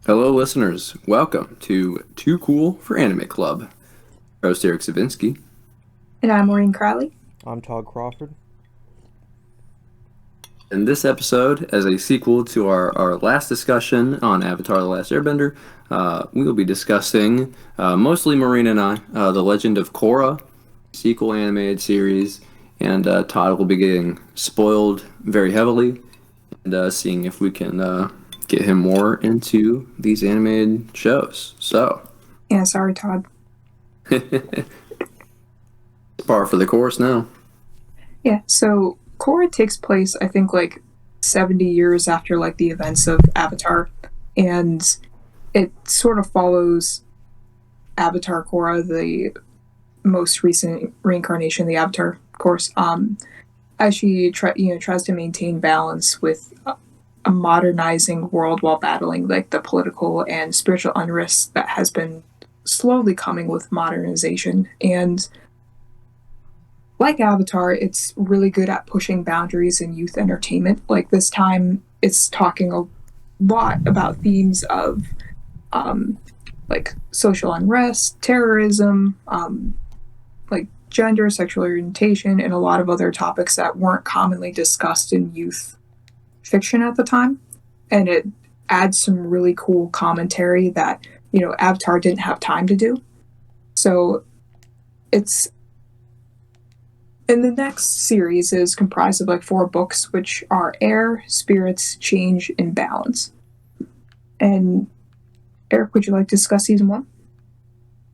Hello, listeners. Welcome to Too Cool for Anime Club. Host Eric Zavinski. And I'm Maureen Crowley. I'm Todd Crawford. In this episode, as a sequel to our last discussion on Avatar The Last Airbender, we will be discussing, mostly Maureen and I, The Legend of Korra, sequel animated series, and Todd will be getting spoiled very heavily and seeing if we can get him more into these animated shows. So, Yeah, sorry, Todd. par for the course now. Yeah, so Korra takes place, I think, like 70 years after like the events of Avatar, and it sort of follows Avatar Korra, the most recent reincarnation of the Avatar, of course, as she tries to maintain balance with a modernizing world while battling like the political and spiritual unrest that has been slowly coming with modernization. And like Avatar, it's really good at pushing boundaries in youth entertainment. Like this time, it's talking a lot about themes of like social unrest, terrorism, like gender, sexual orientation, and a lot of other topics that weren't commonly discussed in youth fiction at the time. And it adds some really cool commentary that, Avatar didn't have time to do. So it's and the next series is comprised of like 4 books, which are Air, Spirits, Change, and Balance. And Eric, would you like to discuss season 1?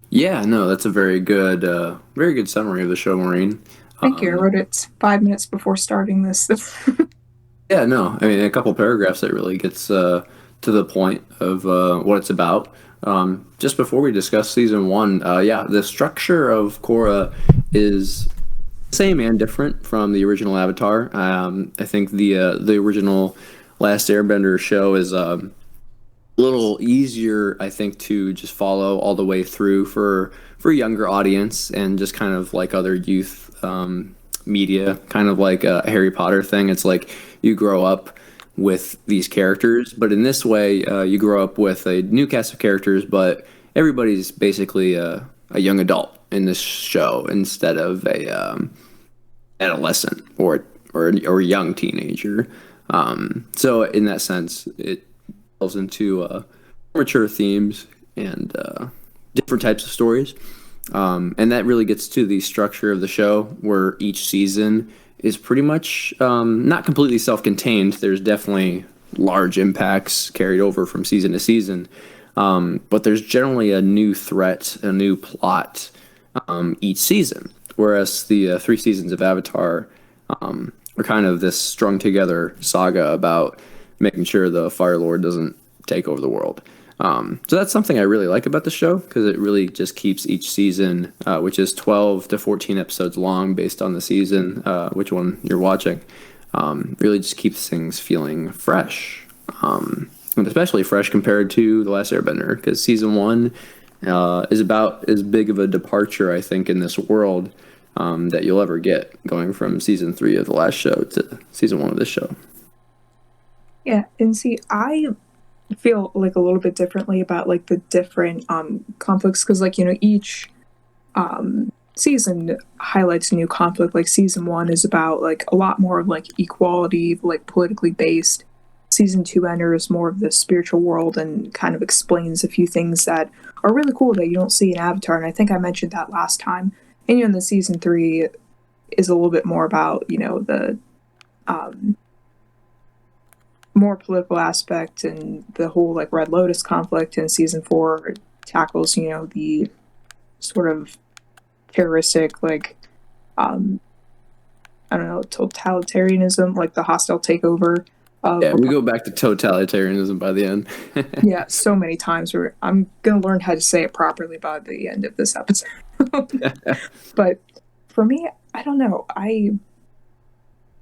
Yeah, no, that's a very good summary of the show, Maureen. Thank you. I wrote it 5 minutes before starting this. Yeah, no, I mean, a couple paragraphs that really gets to the point of what it's about. Just before we discuss season 1, the structure of Korra is same and different from the original Avatar. I think the original Last Airbender show is a little easier, I think, to just follow all the way through for a younger audience, and just kind of like other youth media, kind of like a Harry Potter thing. It's like you grow up with these characters, but in this way, you grow up with a new cast of characters, but everybody's basically a young adult in this show instead of a adolescent or a young teenager. So in that sense, it delves into mature themes and different types of stories. And that really gets to the structure of the show, where each season is pretty much not completely self-contained. There's definitely large impacts carried over from season to season. But there's generally a new threat, a new plot each season. Whereas the 3 seasons of Avatar are kind of this strung together saga about making sure the Fire Lord doesn't take over the world. So that's something I really like about the show, because it really just keeps each season, which is 12 to 14 episodes long based on the season, which one you're watching, really just keeps things feeling fresh. And especially fresh compared to The Last Airbender, because season 1 is about as big of a departure, I think, in this world that you'll ever get, going from season 3 of the last show to season 1 of this show. Yeah, and see, I feel like a little bit differently about like the different conflicts, because like each season highlights a new conflict. Like season 1 is about like a lot more of like equality, like politically based. Season 2 enters more of the spiritual world and kind of explains a few things that are really cool that you don't see in Avatar, and I think I mentioned that last time. And the season 3 is a little bit more about the more political aspect and the whole like Red Lotus conflict. And season 4 tackles the sort of terroristic, like I don't know, totalitarianism, like the hostile takeover. We go back to totalitarianism by the end. Yeah, so many times where I'm gonna learn how to say it properly by the end of this episode. But for me, I don't know. I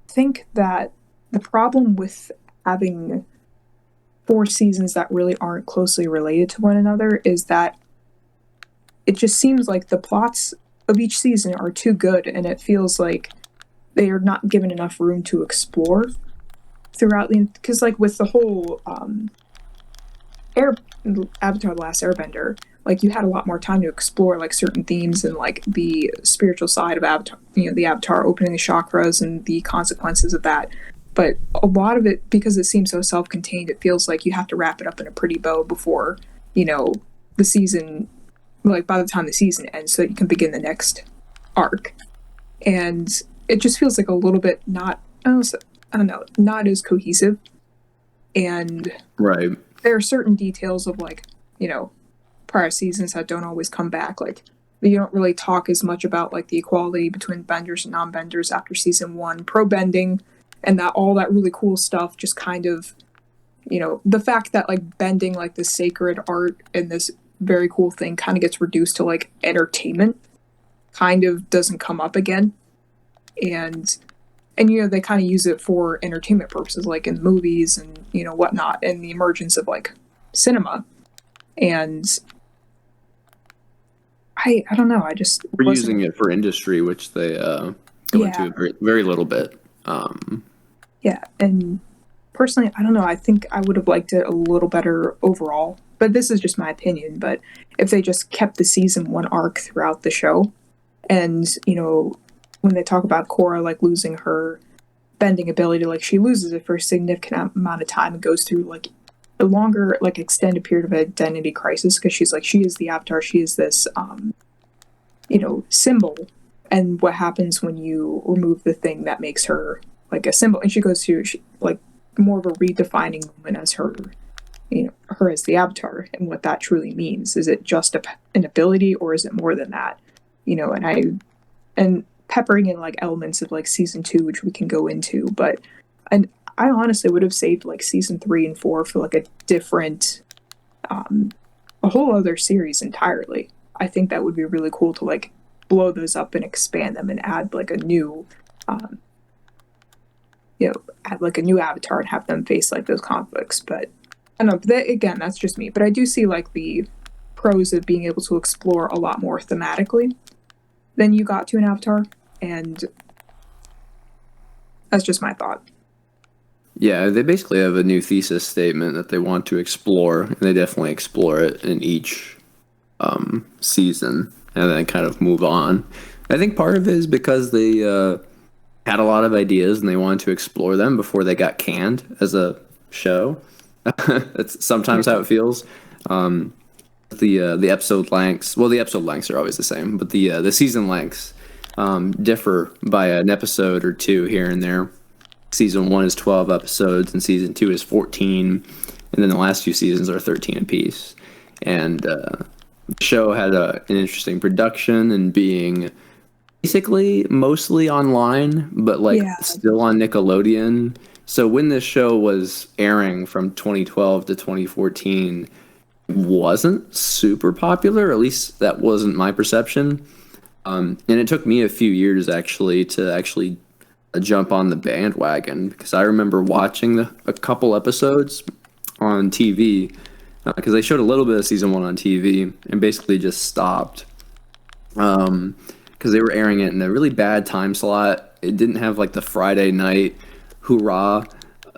think that the problem with having 4 seasons that really aren't closely related to one another is that it just seems like the plots of each season are too good, and it feels like they are not given enough room to explore throughout the, because like with the whole Air Avatar: The Last Airbender, like you had a lot more time to explore like certain themes and like the spiritual side of Avatar, the Avatar opening the chakras and the consequences of that. But a lot of it, because it seems so self-contained, it feels like you have to wrap it up in a pretty bow before you know the season, like by the time the season ends, so that you can begin the next arc. And it just feels like a little bit not, I don't know, not as cohesive. And Right. there are certain details of like, prior seasons that don't always come back. Like you don't really talk as much about like the equality between benders and non-benders after season one, pro bending, and that all that really cool stuff just kind of, the fact that like bending like this sacred art and this very cool thing kind of gets reduced to like entertainment kind of doesn't come up again. And they kind of use it for entertainment purposes, like in movies and whatnot, and the emergence of like cinema. And I don't know, I just We're wasn't. using it for industry, which they go Yeah, into a very little bit. yeah. And personally, I don't know, I think I would have liked it a little better overall, but this is just my opinion. But if they just kept the season one arc throughout the show, and when they talk about Korra like losing her bending ability, like she loses it for a significant amount of time and goes through like a longer, like extended period of identity crisis, because she's like, she is the Avatar, she is this symbol. And what happens when you remove the thing that makes her like a symbol? And she goes through like more of a redefining moment as her, her as the Avatar, and what that truly means. Is it just an ability, or is it more than that? And peppering in like elements of like season two, which we can go into. But and I honestly would have saved like season 3 and 4 for like a different, a whole other series entirely. I think that would be really cool to like blow those up and expand them and add like a new, um, add like a new Avatar and have them face like those conflicts. But I don't know. But again, that's just me. But I do see like the pros of being able to explore a lot more thematically than you got to an Avatar, and that's just my thought. Yeah, they basically have a new thesis statement that they want to explore, and they definitely explore it in each season, and then kind of move on. I think part of it is because they had a lot of ideas and they wanted to explore them before they got canned as a show. That's sometimes how it feels. The episode lengths, well, the episode lengths are always the same, but the season lengths differ by an episode or two here and there. Season 1 is 12 episodes and season 2 is 14, and then the last few seasons are 13 apiece. And the show had an interesting production and being basically mostly online, but like Yeah, still on Nickelodeon. So when this show was airing from 2012 to 2014, it wasn't super popular, or at least that wasn't my perception. And it took me a few years to actually jump on the bandwagon, because I remember watching a couple episodes on TV, because they showed a little bit of season 1 on TV and basically just stopped, because they were airing it in a really bad time slot. It didn't have like the Friday night hoorah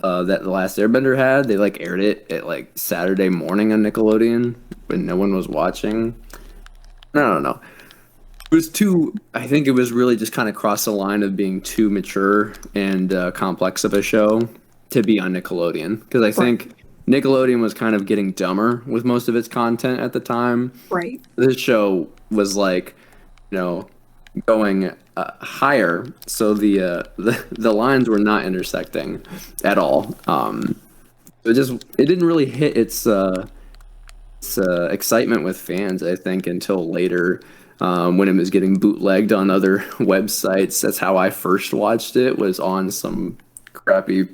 that The Last Airbender had. They like aired it at like Saturday morning on Nickelodeon when no one was watching. I don't know. It was too. I think it was really just kind of crossed the line of being too mature and complex of a show to be on Nickelodeon, because I think Nickelodeon was kind of getting dumber with most of its content at the time. right. This show was like, going higher, so the lines were not intersecting at all. It didn't really hit its excitement with fans, I think, until later, when it was getting bootlegged on other websites. That's how I first watched it, was on some crappy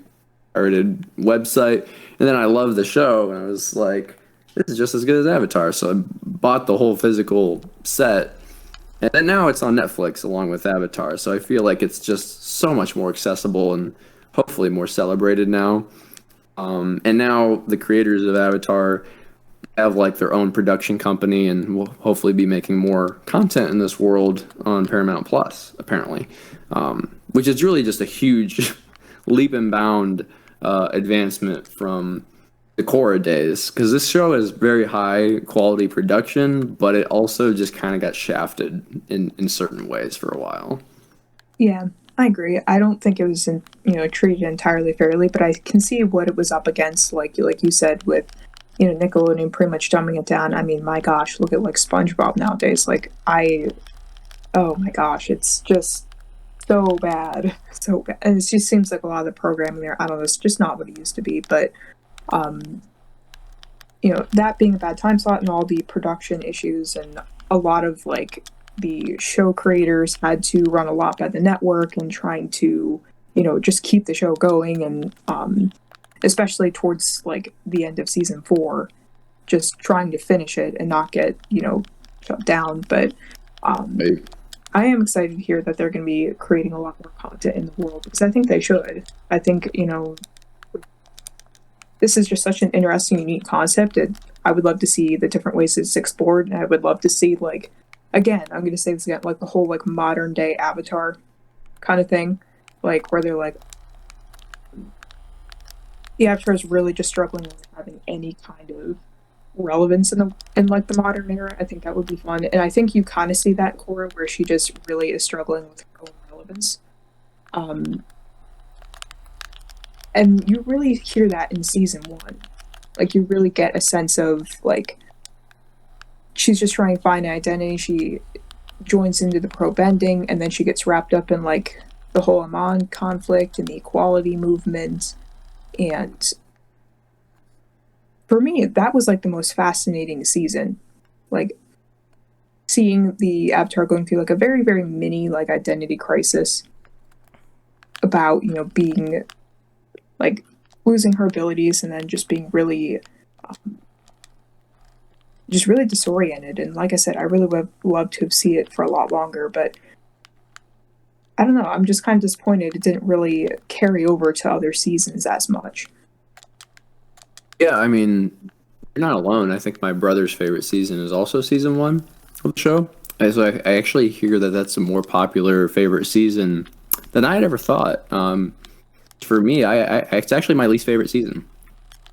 pirated website. And then I loved the show, and I was like, this is just as good as Avatar. So I bought the whole physical set. And then now it's on Netflix along with Avatar. So I feel like it's just so much more accessible and hopefully more celebrated now. And now the creators of Avatar have like their own production company and will hopefully be making more content in this world on Paramount Plus, apparently, which is really just a huge leap and bound advancement from the Korra days, because this show is very high quality production, but it also just kind of got shafted in certain ways for a while. Yeah, I agree. I don't think it was treated entirely fairly, but I can see what it was up against. Like you said, with Nickelodeon pretty much dumbing it down. I mean, my gosh, look at like SpongeBob nowadays. Oh my gosh, it's just so bad, so bad, and it just seems like a lot of the programming there. I don't know, it's just not what it used to be. But um, that being a bad time slot and all the production issues and a lot of like the show creators had to run a lot by the network and trying to just keep the show going, and especially towards like the end of season 4, just trying to finish it and not get shut down. But um, Right. I am excited to hear that they're going to be creating a lot more content in the world, because I think they should. I think this is just such an interesting, unique concept, and I would love to see the different ways it's explored. And I would love to see, like, again, I'm going to say this again, like the whole like modern day Avatar kind of thing, like where they're like the Avatar is really just struggling with having any kind of relevance in like the modern era. I think that would be fun, and I think you kind of see that Korra where she just really is struggling with her own relevance. Um, and you really hear that in season 1. Like you really get a sense of like she's just trying to find an identity. She joins into the pro bending, and then she gets wrapped up in like the whole Amon conflict and the equality movement. And for me, that was like the most fascinating season. Like seeing the Avatar going through like a very, very mini like identity crisis about, being like losing her abilities and then just being really just really disoriented. And like I said, I really would love to have seen it for a lot longer, but I don't know. I'm just kind of disappointed it didn't really carry over to other seasons as much. Yeah, I mean, you're not alone. I think my brother's favorite season is also season 1 of the show. And so I actually hear that that's a more popular favorite season than I had ever thought. For me, it's actually my least favorite season.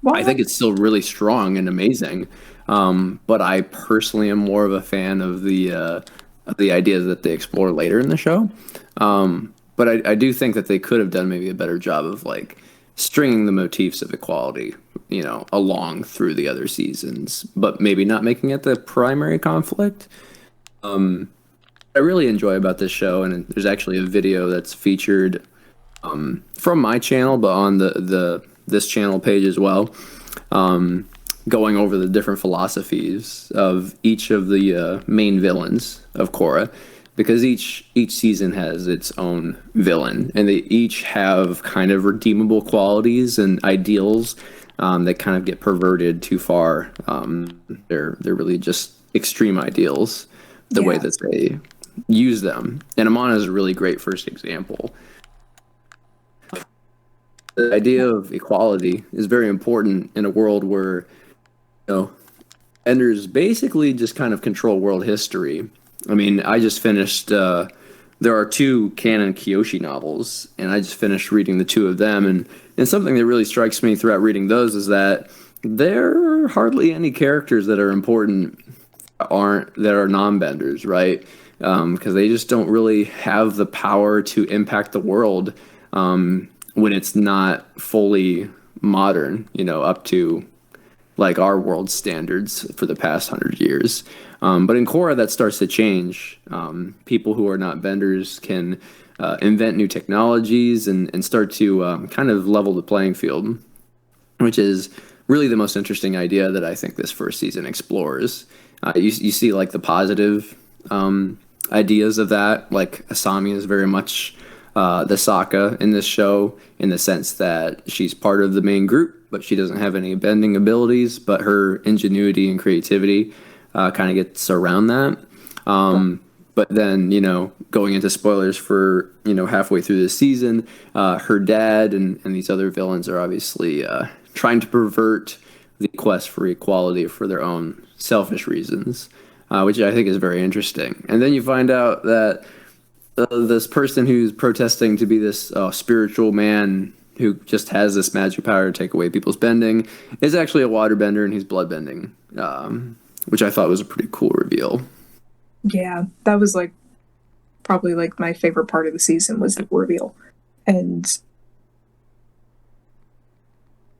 I Well, think it's still really strong and amazing, but I personally am more of a fan of the ideas that they explore later in the show. But I do think that they could have done maybe a better job of like stringing the motifs of equality, along through the other seasons, but maybe not making it the primary conflict. I really enjoy about this show, and there's actually a video that's featured from my channel, but on the this channel page as well, going over the different philosophies of each of the main villains of Korra, because each season has its own villain, and they each have kind of redeemable qualities and ideals that kind of get perverted too far. They're really just extreme ideals, the way yeah, that they use them. And Amana is a really great first example. The idea of equality is very important in a world where, enders basically just kind of control world history. I mean, I just finished. There are 2 canon Kyoshi novels, and I just finished reading the 2 of them. And something that really strikes me throughout reading those is that there are hardly any characters that are important that are non-benders, right? Because they just don't really have the power to impact the world when it's not fully modern, up to like our world standards for the past 100 years. But in Korra, that starts to change. People who are not benders can invent new technologies and start to kind of level the playing field, which is really the most interesting idea that I think this first season explores. You see like the positive ideas of that. Like Asami is very much the Sokka in this show, in the sense that she's part of the main group, but she doesn't have any bending abilities, but her ingenuity and creativity kind of gets around that. But then, going into spoilers for, halfway through the season, her dad and these other villains are obviously trying to pervert the quest for equality for their own selfish reasons, which I think is very interesting. And then you find out that this person who's protesting to be this spiritual man who just has this magic power to take away people's bending, is actually a waterbender and he's bloodbending, which I thought was a pretty cool reveal. Yeah, that was like probably like my favorite part of the season was the reveal. And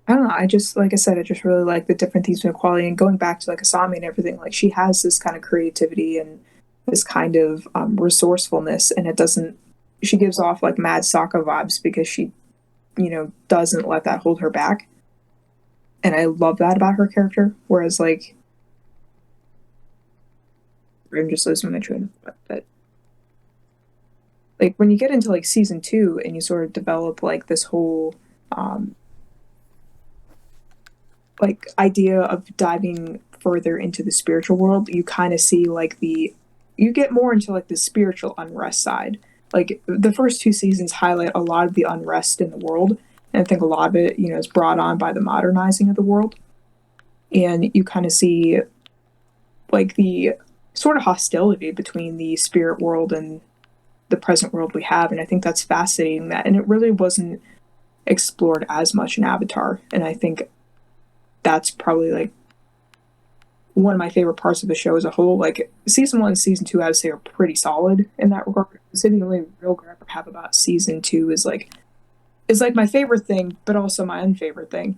I don't know, I just like I said, I just really like the different themes of equality and going back to like Asami and everything, like she has this kind of creativity and this kind of resourcefulness, and it doesn't she gives off like mad Sokka vibes because she, doesn't let that hold her back. And I love that about her character. Whereas like I'm just losing my train of thought, but like when you get into like season 2 and you sort of develop like this whole like idea of diving further into the spiritual world, you kind of see like you get more into like the spiritual unrest side. Like the first 2 seasons highlight a lot of the unrest in the world, and I think a lot of it, is brought on by the modernizing of the world. And you kind of see like the sort of hostility between the spirit world and the present world we have, and I think that's fascinating. That, and it really wasn't explored as much in Avatar, and I think that's probably like one of my favorite parts of the show as a whole. Like season 1 and season 2, I would say are pretty solid in that regard. So the only real gripe I have about season 2 is like my favorite thing, but also my unfavorite thing.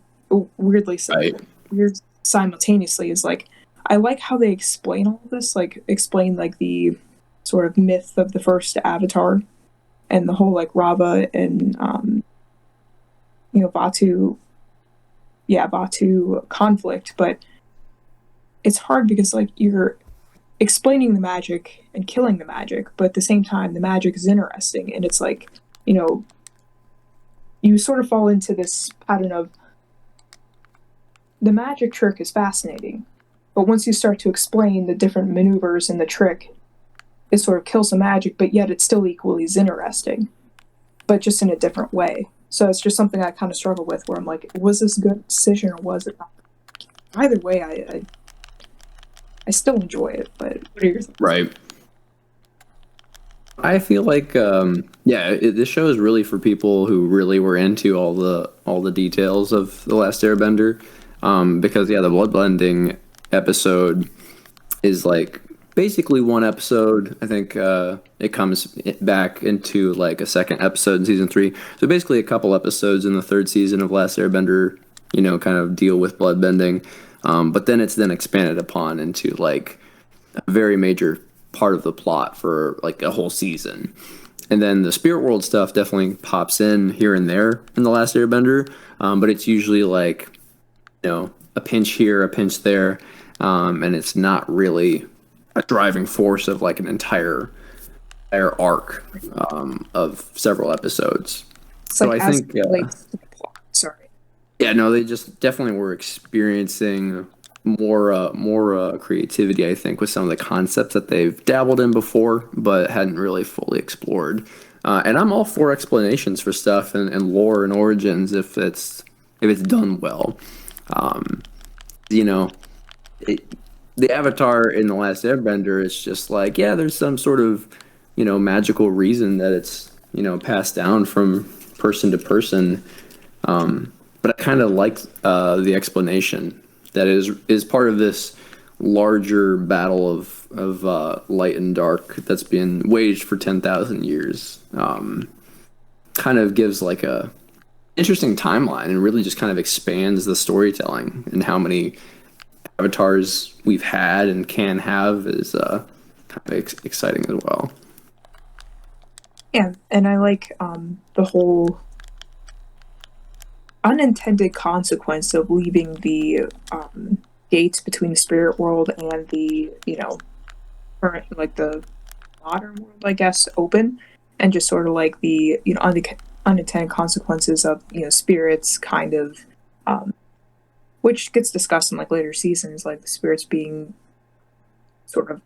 Weirdly, Right. weird simultaneously is like I like how they explain all of this, like explain like the sort of myth of the first Avatar and the whole like Rava and Batu, yeah, Batu conflict, but it's hard because like you're explaining the magic and killing the magic, but at the same time the magic is interesting, and it's like, you sort of fall into this pattern of the magic trick is fascinating, but once you start to explain the different maneuvers in the trick, it sort of kills the magic, but yet it still equally is interesting, but just in a different way. So it's just something I kind of struggle with, where I'm like, was this a good decision or was it not? Either way, I still enjoy it, but what are your thoughts? Right. I feel like this show is really for people who really were into all the details of The Last Airbender, because the bloodblending episode is like basically one episode. I think it comes back into like a second episode in season 3. So basically a couple episodes in the third season of Last Airbender, kind of deal with bloodbending, but then it's then expanded upon into like a very major part of the plot for like a whole season. And then the spirit world stuff definitely pops in here and there in The Last Airbender, but it's usually like, a pinch here, a pinch there, and it's not really a driving force of like an entire arc of several episodes. It's So like I as think, it relates to the plot. Sorry. yeah, no, they just definitely were experiencing more creativity, I think, with some of the concepts that they've dabbled in before, but hadn't really fully explored. And I'm all for explanations for stuff and lore and origins if it's done well. Um, you know, the Avatar in The Last Airbender is just like, yeah, there's some sort of, magical reason that it's, passed down from person to person. But I kind of like the explanation that is part of this larger battle of light and dark that's been waged for 10,000 years. Kind of gives like a interesting timeline and really just kind of expands the storytelling, and how many avatars we've had and can have is kind of exciting as well. Yeah, and I like the whole unintended consequence of leaving the gates between the spirit world and the current, like the modern world, I guess, open, and just sort of like the unintended consequences of spirits kind of which gets discussed in like later seasons, like the spirits being sort of,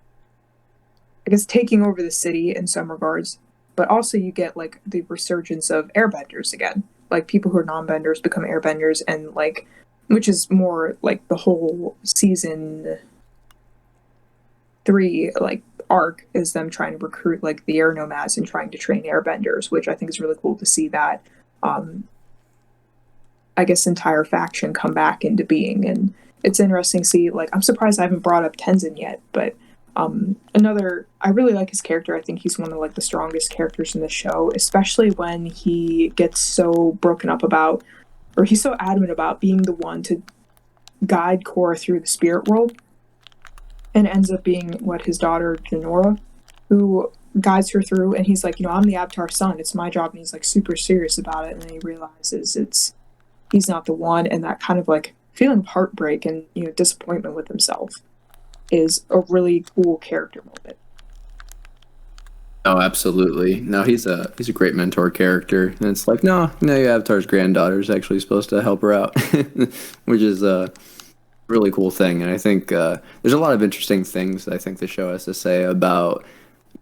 I guess, taking over the city in some regards, but also you get like the resurgence of airbenders again, like people who are non-benders become airbenders, and like, which is more like the whole season 3 like arc is them trying to recruit like the air nomads and trying to train airbenders, which I think is really cool to see that. I guess, entire faction come back into being. And it's interesting to see, like, I'm surprised I haven't brought up Tenzin yet, but I really like his character. I think he's one of like the strongest characters in the show, especially when he gets so broken up about, or he's so adamant about being the one to guide Korra through the spirit world, and ends up being what his daughter Denora, who guides her through. And he's like, I'm the Avatar son. It's my job. And he's like super serious about it. And then he realizes he's not the one, and that kind of like feeling of heartbreak and disappointment with himself is a really cool character moment. Oh, absolutely. No, he's a great mentor character, and it's like, no, your Avatar's granddaughter is actually supposed to help her out, which is a really cool thing. And I think there's a lot of interesting things that I think the show has to say about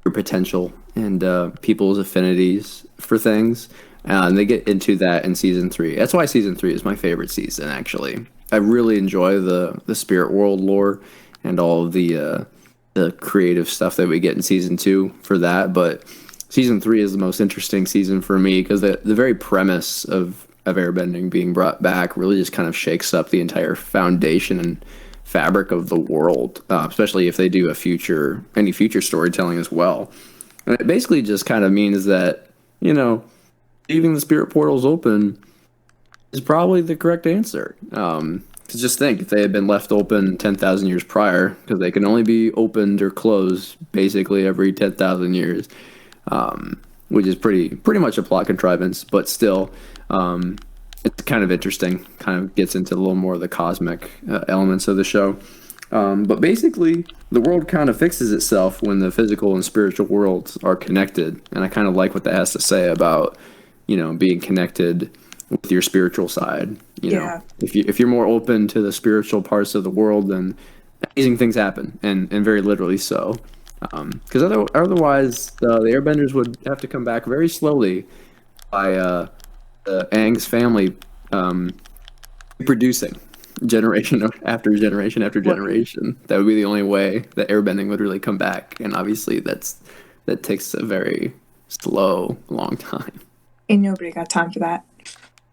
your potential and people's affinities for things. And they get into that in season 3. That's why season 3 is my favorite season. Actually, I really enjoy the spirit world lore and all of the creative stuff that we get in season 2 for that. But season 3 is the most interesting season for me because the very premise of airbending being brought back really just kind of shakes up the entire foundation and fabric of the world, especially if they do any future storytelling as well. And it basically just kind of means that, leaving the spirit portals open is probably the correct answer. To just think, if they had been left open 10,000 years prior, because they can only be opened or closed basically every 10,000 years, which is pretty much a plot contrivance, but still, it's kind of interesting. Kind of gets into a little more of the cosmic elements of the show. But basically, the world kind of fixes itself when the physical and spiritual worlds are connected, and I kind of like what that has to say about being connected with your spiritual side. Yeah. If you're more open to the spiritual parts of the world, then amazing things happen, and very literally so. Because otherwise, the Airbenders would have to come back very slowly by the Aang's family reproducing generation after generation after generation. That would be the only way that airbending would really come back, and obviously that takes a very slow, long time. Ain't nobody got time for that.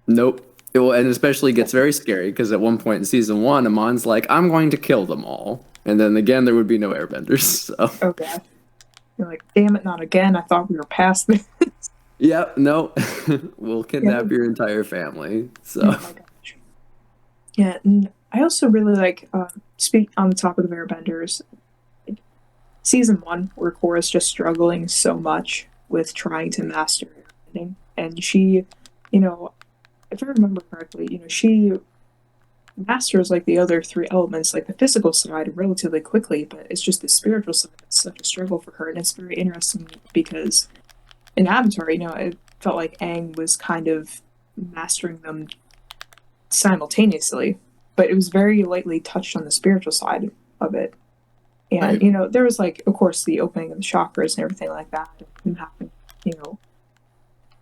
Nope. And especially gets very scary because at one point in season 1, Amon's like, "I'm going to kill them all," and then again there would be no airbenders. So. Oh god. You're like, damn it, not again. I thought we were past this. Yep. No. We'll kidnap your entire family. So. Oh my gosh. Yeah, and I also really like speak on the topic of airbenders. Season 1, where Korra's just struggling so much with trying to master airbending, and she, if I remember correctly, she masters like the other 3 elements, like the physical side, relatively quickly, but it's just the spiritual side that's such a struggle for her. And it's very interesting because in Avatar, it felt like Aang was kind of mastering them simultaneously, but it was very lightly touched on the spiritual side of it. And, right. There was like, of course, the opening of the chakras and everything like that, and having,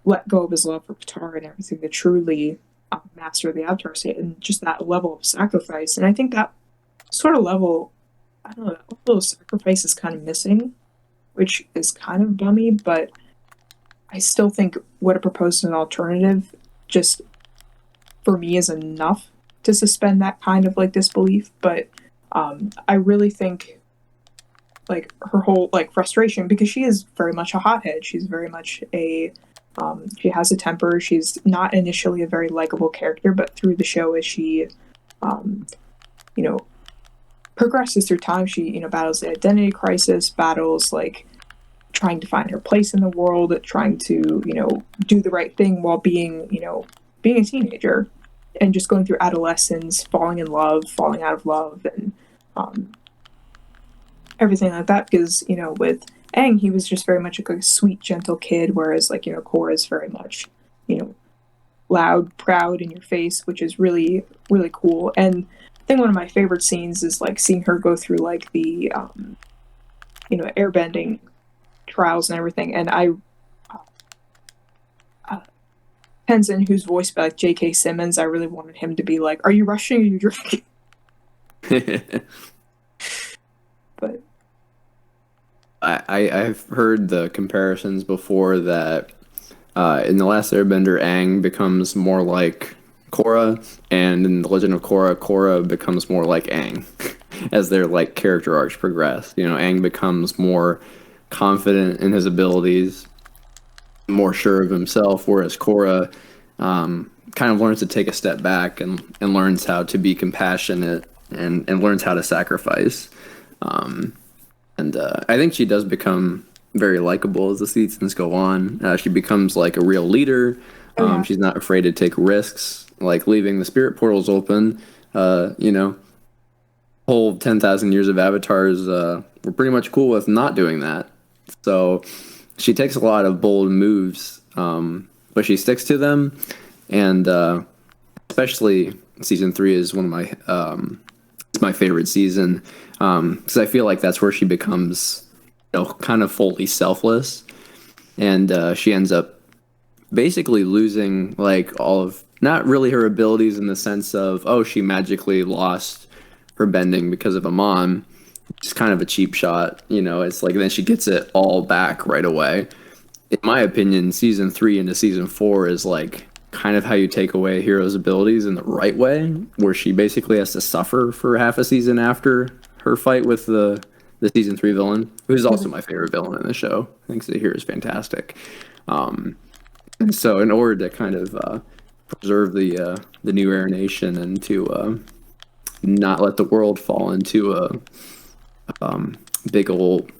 let go of his love for Katara and everything to truly master the Avatar state, and just that level of sacrifice. And I think that sort of level, I don't know, that level of sacrifice is kind of missing, which is kind of bummy, but I still think what it proposed as an alternative just, for me, is enough to suspend that kind of like disbelief. But I really think like her whole like frustration, because she is very much a hothead. She's very much she has a temper. She's not initially a very likable character, but through the show, as she, progresses through time, she, battles the identity crisis, battles like trying to find her place in the world, trying to, do the right thing while being a teenager, and just going through adolescence, falling in love, falling out of love, and everything like that. Because, with Aang, he was just very much like a sweet, gentle kid, whereas like, Korra is very much, loud, proud, in your face, which is really, really cool. And I think one of my favorite scenes is like seeing her go through like the, airbending trials and everything. And Tenzin, who's voiced by like J.K. Simmons, I really wanted him to be like, "Are you rushing or are you drinking?" But I've heard the comparisons before that in The Last Airbender, Aang becomes more like Korra, and in the Legend of Korra, Korra becomes more like Aang as their like character arcs progress. You know, Aang becomes more confident in his abilities, more sure of himself, whereas Korra kind of learns to take a step back and learns how to be compassionate and learns how to sacrifice. And I think she does become very likable as the seasons go on. She becomes like a real leader. Oh yeah. She's not afraid to take risks, like leaving the spirit portals open. You know, whole 10,000 years of avatars, we're pretty much cool with not doing that. So she takes a lot of bold moves, but she sticks to them. And especially season three is one of my favorite season because I feel like that's where she becomes, you know, kind of fully selfless, and she ends up basically losing like all of not really her abilities in the sense of oh she magically lost her bending because of a mom. It's kind of a cheap shot, you know. It's like then she gets it all back right away. In my opinion, season three into season four is like kind of how you take away a hero's abilities in the right way, where she basically has to suffer for half a season after her fight with the season three villain, who's also my favorite villain in the show. I think the hero is fantastic. And so, in order to kind of preserve the new Air Nation and to not let the world fall into a big old,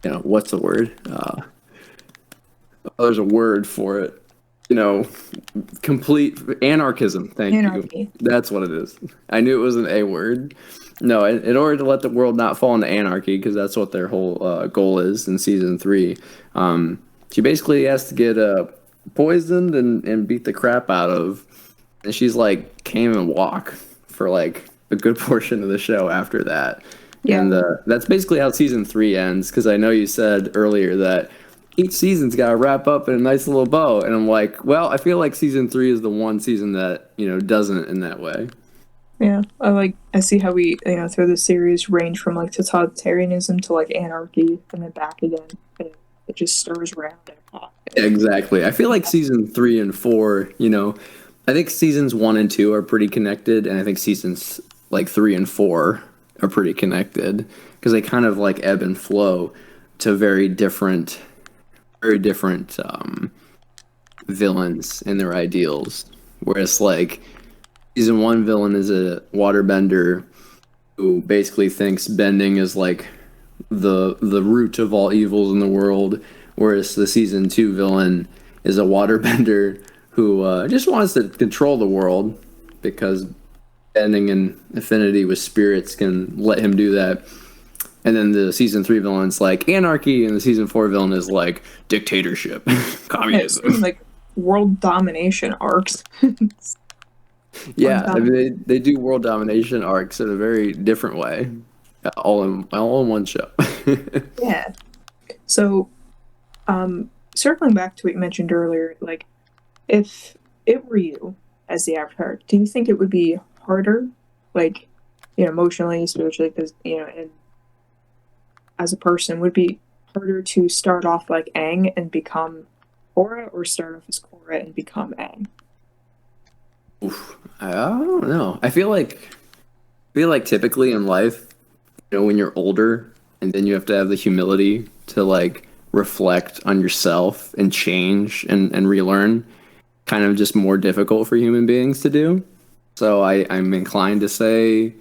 you know, what's the word? There's a word for it. You know, complete anarchism. Thank Anarchy. you. That's what it is. I knew it was an A word. No, in order to let the world not fall into anarchy, because that's what their whole goal is in season three, she basically has to get poisoned and beat the crap out of. And she's like, can't even walk for like a good portion of the show after that. Yeah. And that's basically how season three ends, because I know you said earlier that each season's got to wrap up in a nice little bow. And I'm like, well, I feel like season three is the one season that, you know, doesn't in that way. Yeah, I see how we, you know, through the series range from like totalitarianism to like anarchy and then back again. And it just stirs around in a pot. Exactly. I feel like season three and four, you know, I think seasons one and two are pretty connected. And I think seasons like three and four are pretty connected because they kind of like ebb and flow to very different villains and their ideals. Whereas like season one villain is a waterbender who basically thinks bending is like the root of all evils in the world, whereas the season two villain is a waterbender who just wants to control the world because bending and affinity with spirits can let him do that. And then the season three villain's like anarchy, and the season four villain is like dictatorship, communism. Like world domination arcs. Yeah, I mean, they do world domination arcs in a very different way, all in one show. Yeah. So, circling back to what you mentioned earlier, like if it were you as the avatar, do you think it would be harder, like, you know, emotionally, spiritually, because, you know, and as a person, would it be harder to start off like Aang and become Korra, or start off as Korra and become Aang? Oof, I don't know. I feel like typically in life, you know, when you're older, and then you have to have the humility to like reflect on yourself and change and relearn, kind of just more difficult for human beings to do. So I'm inclined to say,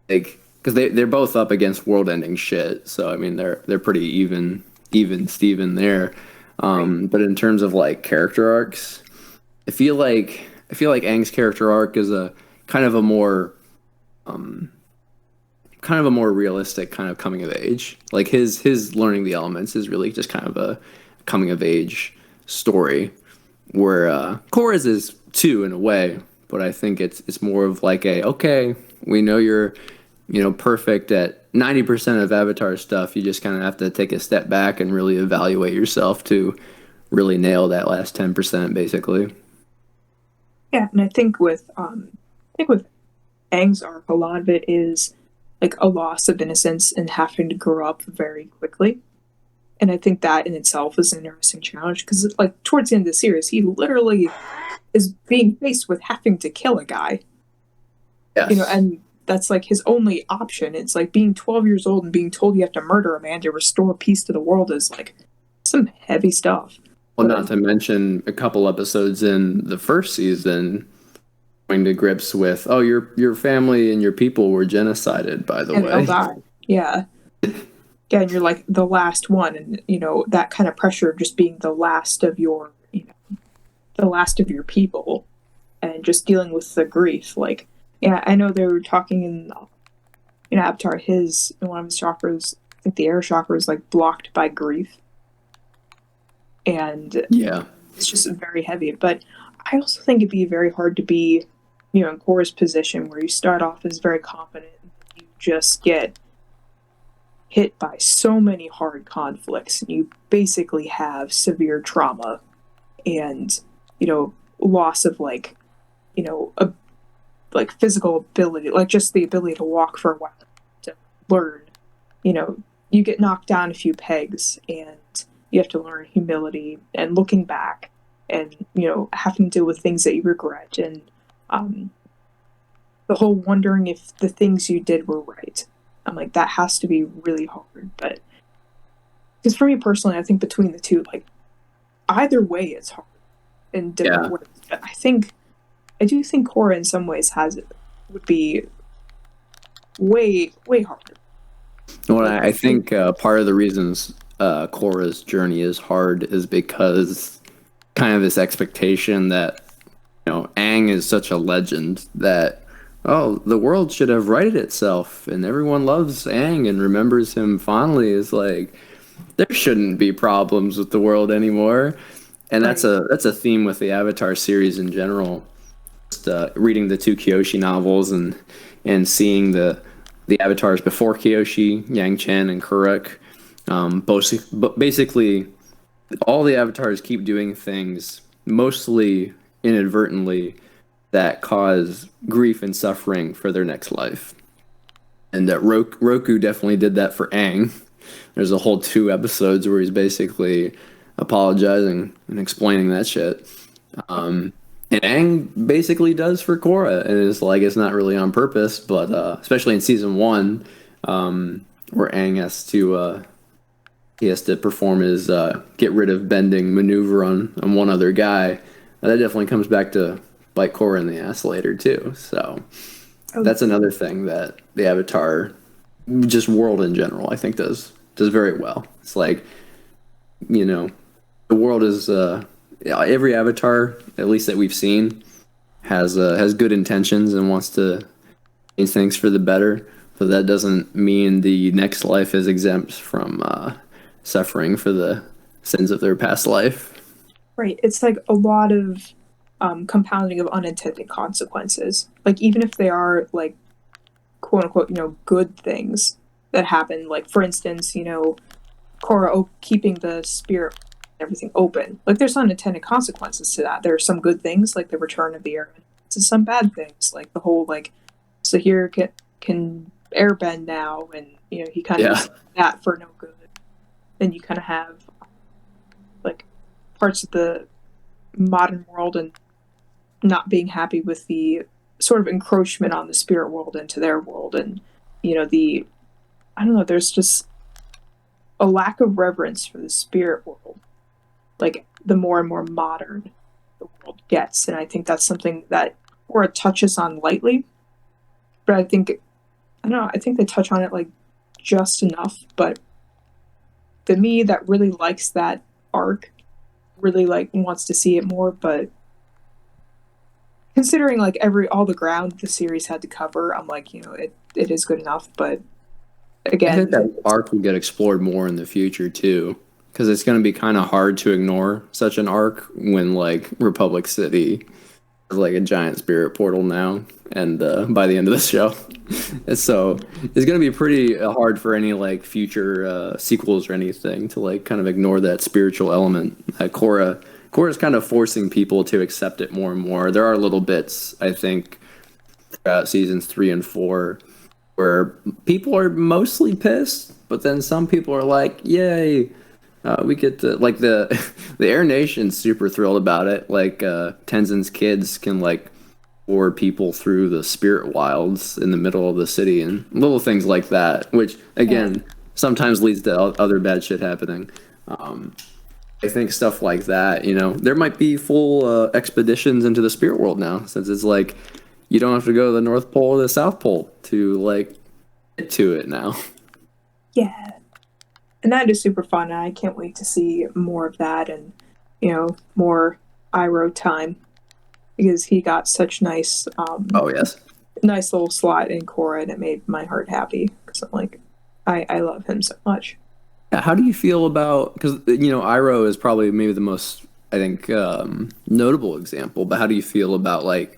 like, because they're both up against world-ending shit. So I mean, they're pretty even Steven there. But in terms of like character arcs, I feel like Aang's character arc is a kind of a more realistic kind of coming of age. Like his learning the elements is really just kind of a coming of age story, where Korra's is too in a way, but I think it's more of like a okay, we know you're, you know, perfect at 90% of Avatar stuff. You just kind of have to take a step back and really evaluate yourself to really nail that last 10%, basically. Yeah, and I think with Aang's arc, a lot of it is like a loss of innocence and having to grow up very quickly. And I think that in itself is an interesting challenge because, like, towards the end of the series, he literally is being faced with having to kill a guy, Yes. and that's like his only option. It's like being 12 years old and being told you have to murder a man to restore peace to the world is like some heavy stuff. Well, not But to mention a couple episodes in the first season, coming to grips with, oh, your family and your people were genocided, by the and they all way. die. Yeah. Yeah, and you're like the last one, and that kind of pressure of just being the last of your, the last of your people, and just dealing with the grief. Like, yeah, I know they were talking in Avatar. His in one of his chakras, I think the air chakra is like blocked by grief, and Yeah. it's just very heavy. But I also think it'd be very hard to be, in Korra's position where you start off as very confident, and you just get hit by so many hard conflicts, and you basically have severe trauma and loss of a like physical ability, like just the ability to walk for a while, to learn. You get knocked down a few pegs, and you have to learn humility and looking back, and having to deal with things that you regret, and um, the whole wondering if the things you did were right. I'm like, that has to be really hard. But because for me personally, I think between the two, like either way, it's hard in different Yeah. ways. But I do think Korra in some ways would be way harder. Well, Like I think part of the reasons Korra's journey is hard is because kind of this expectation that Aang is such a legend that the world should have righted itself and everyone loves Aang and remembers him fondly is like there shouldn't be problems with the world anymore. And right, that's a theme with the Avatar series in general. Just reading the two Kyoshi novels and seeing the avatars before Kyoshi, Yang Chen and Kuruk. Basically, all the avatars keep doing things mostly inadvertently that cause grief and suffering for their next life. And that Roku definitely did that for Aang. There's a whole 2 episodes where he's basically apologizing and explaining that shit. And Aang basically does for Korra, and it's like it's not really on purpose, but especially in season 1, where Aang he has to perform his get rid of bending maneuver on one other guy. And that definitely comes back to bite Korra in the ass later too. So oh, that's another thing that the Avatar, just world in general, I think does very well. It's like the world is every Avatar, at least that we've seen, has good intentions and wants to change things for the better. But that doesn't mean the next life is exempt from suffering for the sins of their past life. right. It's like a lot of compounding of unintended consequences. Like even if they are like quote unquote good things that happen. Like for instance, Korra keeping the spirit everything open. Like there's unintended consequences to that. There are some good things like the return of the air, to some bad things like the whole like Sahir can airbend now, and he kind of Yeah, uses that for no good. Then you kind of have like parts of the modern world and not being happy with the sort of encroachment on the spirit world into their world, and the I don't know. There's just a lack of reverence for the spirit world. Like the more and more modern the world gets, and I think that's something that Korra touches on lightly. But I don't know. I think they touch on it like just enough. But to me, that really likes that arc, really like wants to see it more. But considering like all the ground the series had to cover, I'm like it is good enough. But I think again, that arc will get explored more in the future too, because it's going to be kind of hard to ignore such an arc when like Republic City is like a giant spirit portal now, and by the end of the show, and so it's going to be pretty hard for any like future sequels or anything to like kind of ignore that spiritual element. Korra's kind of forcing people to accept it more and more. There are little bits, I think, throughout seasons 3 and 4 where people are mostly pissed, but then some people are like, "Yay, We get to like the the Air Nation's super thrilled about it. Like Tenzin's kids can like lure people through the spirit wilds in the middle of the city and little things like that, which Yeah. again sometimes leads to other bad shit happening. Um, I think stuff like that, there might be full expeditions into the spirit world now, since it's like you don't have to go to the North Pole or the South Pole to like get to it now. Yeah. And that is super fun. I can't wait to see more of that and, more Iroh time because he got such Oh yes. nice little slot in Korra and it made my heart happy because I'm like, I love him so much. Yeah, how do you feel about, because Iroh is probably maybe the most, I think, notable example, but how do you feel about like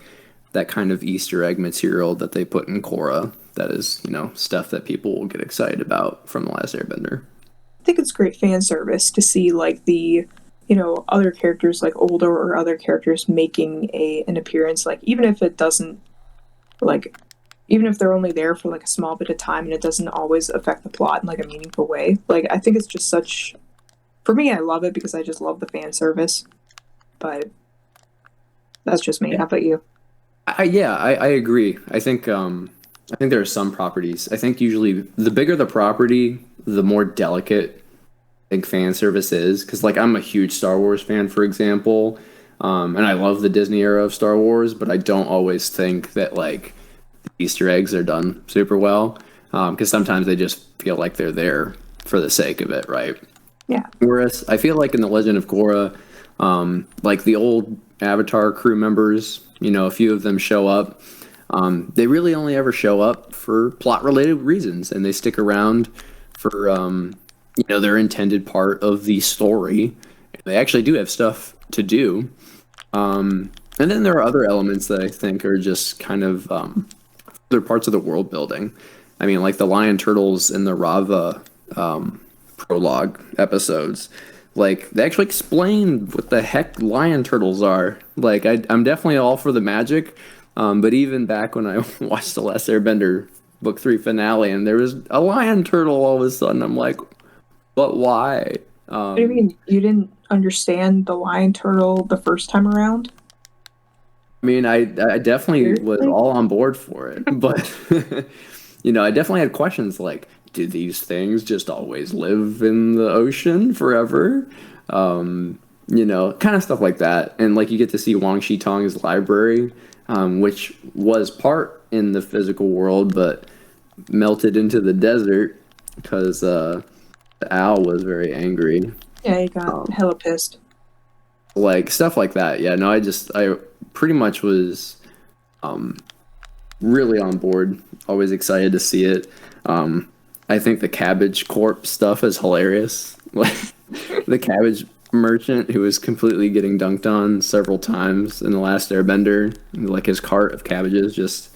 that kind of Easter egg material that they put in Korra that is, stuff that people will get excited about from The Last Airbender? I think it's great fan service to see like the other characters like older or other characters making a an appearance like like even if they're only there for like a small bit of time and it doesn't always affect the plot in like a meaningful way. Like I think it's just such for me I love it because I just love the fan service. But that's just me. Yeah, How about you? I agree. I think there are some properties. I think usually the bigger the property, the more delicate I think fan service is. Because like I'm a huge Star Wars fan, for example, and I love the Disney era of Star Wars, but I don't always think that like Easter eggs are done super well because sometimes they just feel like they're there for the sake of it, right? Yeah. Whereas I feel like in the Legend of Korra, like the old Avatar crew members, a few of them show up. They really only ever show up for plot related reasons, and they stick around for their intended part of the story. They actually do have stuff to do. And then there are other elements that I think are just kind of other parts of the world building. I mean, like the lion turtles in the Rava prologue episodes. Like they actually explain what the heck lion turtles are. Like I'm definitely all for the magic, but even back when I watched the Last Airbender book three finale, and there was a lion turtle all of a sudden, I'm like, but why? What do you mean you didn't understand the lion turtle the first time around? I mean, I definitely was Seriously? all on board for it, but I definitely had questions like, do these things just always live in the ocean forever? Kind of stuff like that. And like you get to see Wang Shitong's library, which was part in the physical world, but melted into the desert because the owl was very angry. Yeah, he got Um, hella pissed. like stuff like that. Yeah, no, I pretty much was um, really on board. Always excited to see it. I think the Cabbage Corp stuff is hilarious. Like the cabbage merchant who was completely getting dunked on several times in the last Airbender, like his cart of cabbages just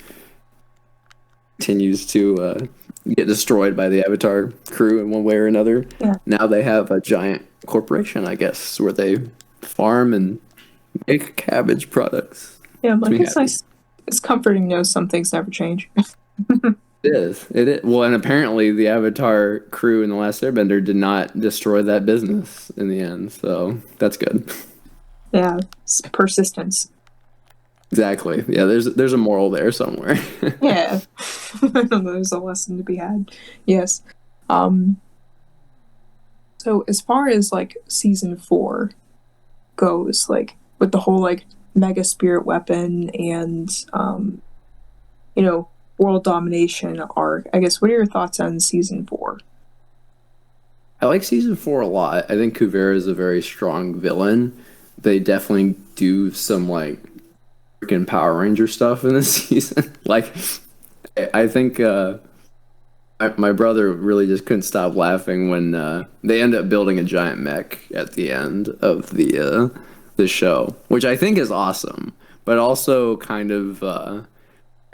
continues to get destroyed by the Avatar crew in one way or another. Yeah. Now they have a giant corporation, I guess, where they farm and make cabbage products. Yeah, Makes like me it's happy. nice. It's comforting to know some things never change. It is. It is. Well, and apparently the Avatar crew in the last Airbender did not destroy that business in the end, so that's good. Yeah, it's persistence. Exactly. Yeah, there's a moral there somewhere. Yeah. I know there's a lesson to be had. Yes. Um, so as far as like season 4 goes, like with the whole like mega spirit weapon and you know, world domination arc, I guess what are your thoughts on season 4? I like season four a lot. I think Kuvera is a very strong villain. They definitely do some like freaking Power Ranger stuff in this season. Like, I think my brother really just couldn't stop laughing when they end up building a giant mech at the end of the show, which I think is awesome, but also kind of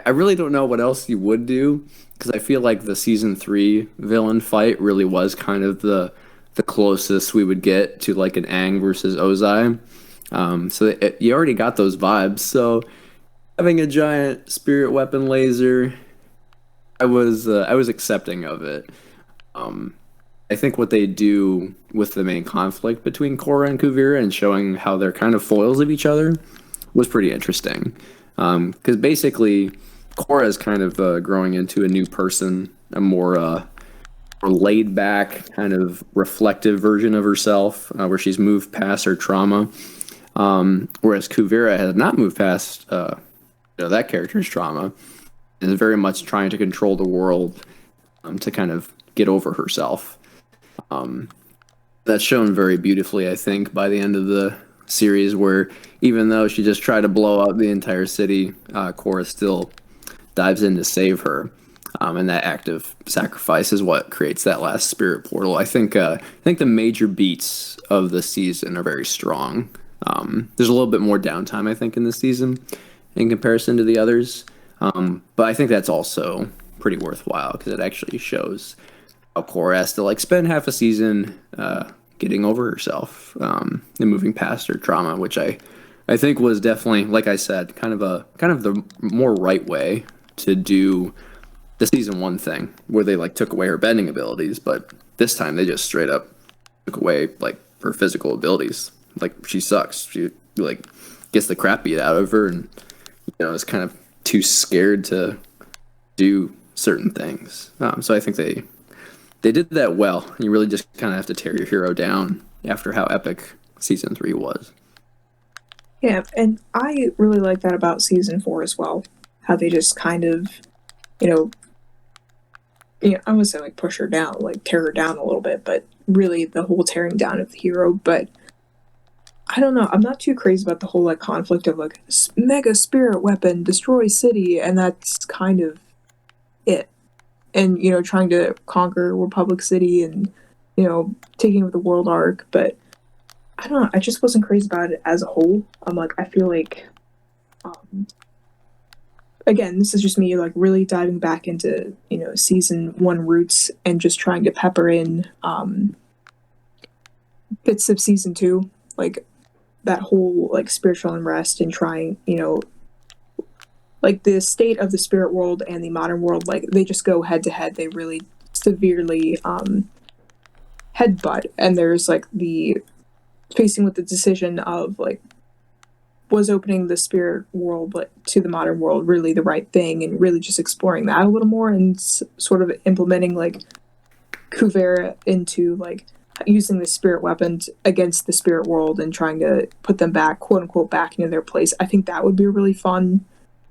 I really don't know what else you would do because I feel like the season three villain fight really was kind of the closest we would get to like an Aang versus Ozai. So you already got those vibes. So having a giant spirit weapon laser, I was accepting of it. Um, I think what they do with the main conflict between Korra and Kuvira and showing how they're kind of foils of each other was pretty interesting. Because basically, Korra is kind of growing into a new person, a more laid back, kind of reflective version of herself, where she's moved past her trauma. Whereas Kuvira has not moved past that character's trauma and is very much trying to control the world to kind of get over herself. That's shown very beautifully, I think, by the end of the series, where even though she just tried to blow up the entire city, Korra still dives in to save her. And that act of sacrifice is what creates that last spirit portal. I think the major beats of the season are very strong. There's a little bit more downtime, I think, in this season in comparison to the others. But I think that's also pretty worthwhile because it actually shows how Korra has to like spend half a season getting over herself and moving past her trauma, which I think was definitely, like I said, kind of the more right way to do the season one thing, where they like took away her bending abilities, but this time they just straight up took away like her physical abilities. Like she sucks. She like gets the crap beat out of her, and is kind of too scared to do certain things. So I think they did that well. You really just kind of have to tear your hero down after how epic season 3 was. Yeah, and I really like that about season 4 as well. How they just kind of, you know, I would say like push her down, like tear her down a little bit, but really the whole tearing down of the hero. But I don't know. I'm not too crazy about the whole like conflict of like mega spirit weapon destroy city, and that's kind of it. And trying to conquer Republic City and taking over the world arc. But I don't know. I just wasn't crazy about it as a whole. I'm like, I feel like, again, this is just me like really diving back into season 1 roots and just trying to pepper in bits of season 2, like that whole like spiritual unrest and trying like the state of the spirit world and the modern world, like they just go head to head. They really severely headbutt, and there's like the facing with the decision of like, was opening the spirit world like to the modern world really the right thing, and really just exploring that a little more and sort of implementing like Kuvira into like using the spirit weapons against the spirit world and trying to put them back, quote unquote, back into their place. I think that would be a really fun,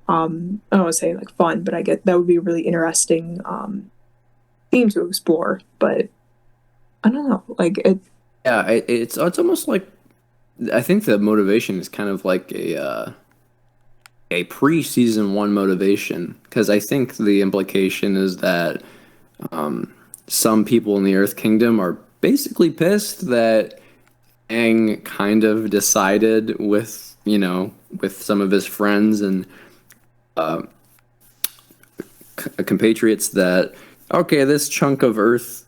I don't want to say like fun, but I get that would be a really interesting theme to explore. But I don't know, like it. Yeah, it's almost like I think the motivation is kind of like a pre-season 1 motivation, because I think the implication is that some people in the Earth Kingdom are basically pissed that Aang kind of decided with some of his friends and compatriots that okay, this chunk of Earth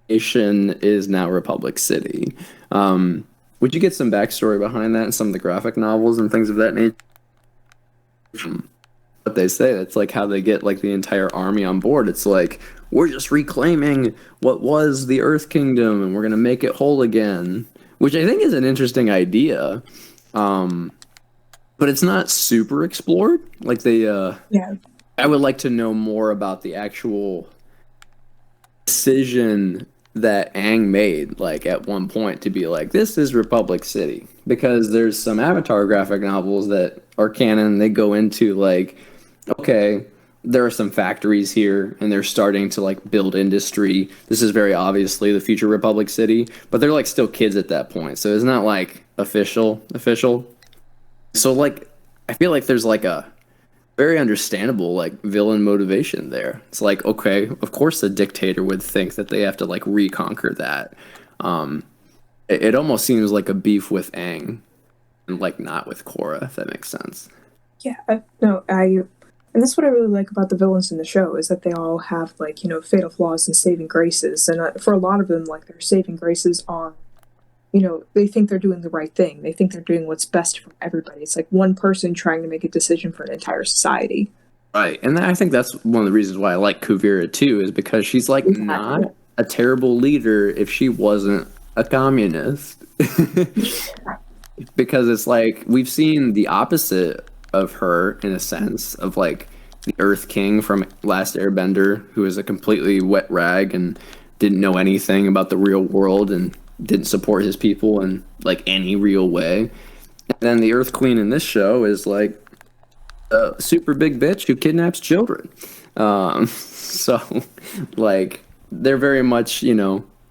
nation is now Republic City. Would you get some backstory behind that and some of the graphic novels and things of that nature? What they say, it's like how they get like the entire army on board. It's like, we're just reclaiming what was the Earth Kingdom and we're gonna make it whole again, which I think is an interesting idea. But it's not super explored. Like Yeah. I would like to know more about the actual decision that Aang made, like at one point, to be like, this is Republic City, because there's some Avatar graphic novels that are canon. They go into like, okay, there are some factories here and they're starting to like build industry. This is very obviously the future Republic City, but they're like still kids at that point, so it's not like official. So like I feel like there's like a very understandable like villain motivation there. It's like, okay, of course the dictator would think that they have to like reconquer that. It almost seems like a beef with Aang and like not with Korra, if that makes sense. Yeah, no, and that's what I really like about the villains in the show, is that they all have like fatal flaws and saving graces, and for a lot of them, like their saving graces are, they think they're doing the right thing. They think they're doing what's best for everybody. It's like one person trying to make a decision for an entire society. Right, and I think that's one of the reasons why I like Kuvira too, is because she's like Exactly. not a terrible leader if she wasn't a communist. Because it's like we've seen the opposite of her in a sense of like the Earth King from Last Airbender, who is a completely wet rag and didn't know anything about the real world and didn't support his people in like any real way. And then the Earth Queen in this show is like a super big bitch who kidnaps children. So like they're very much,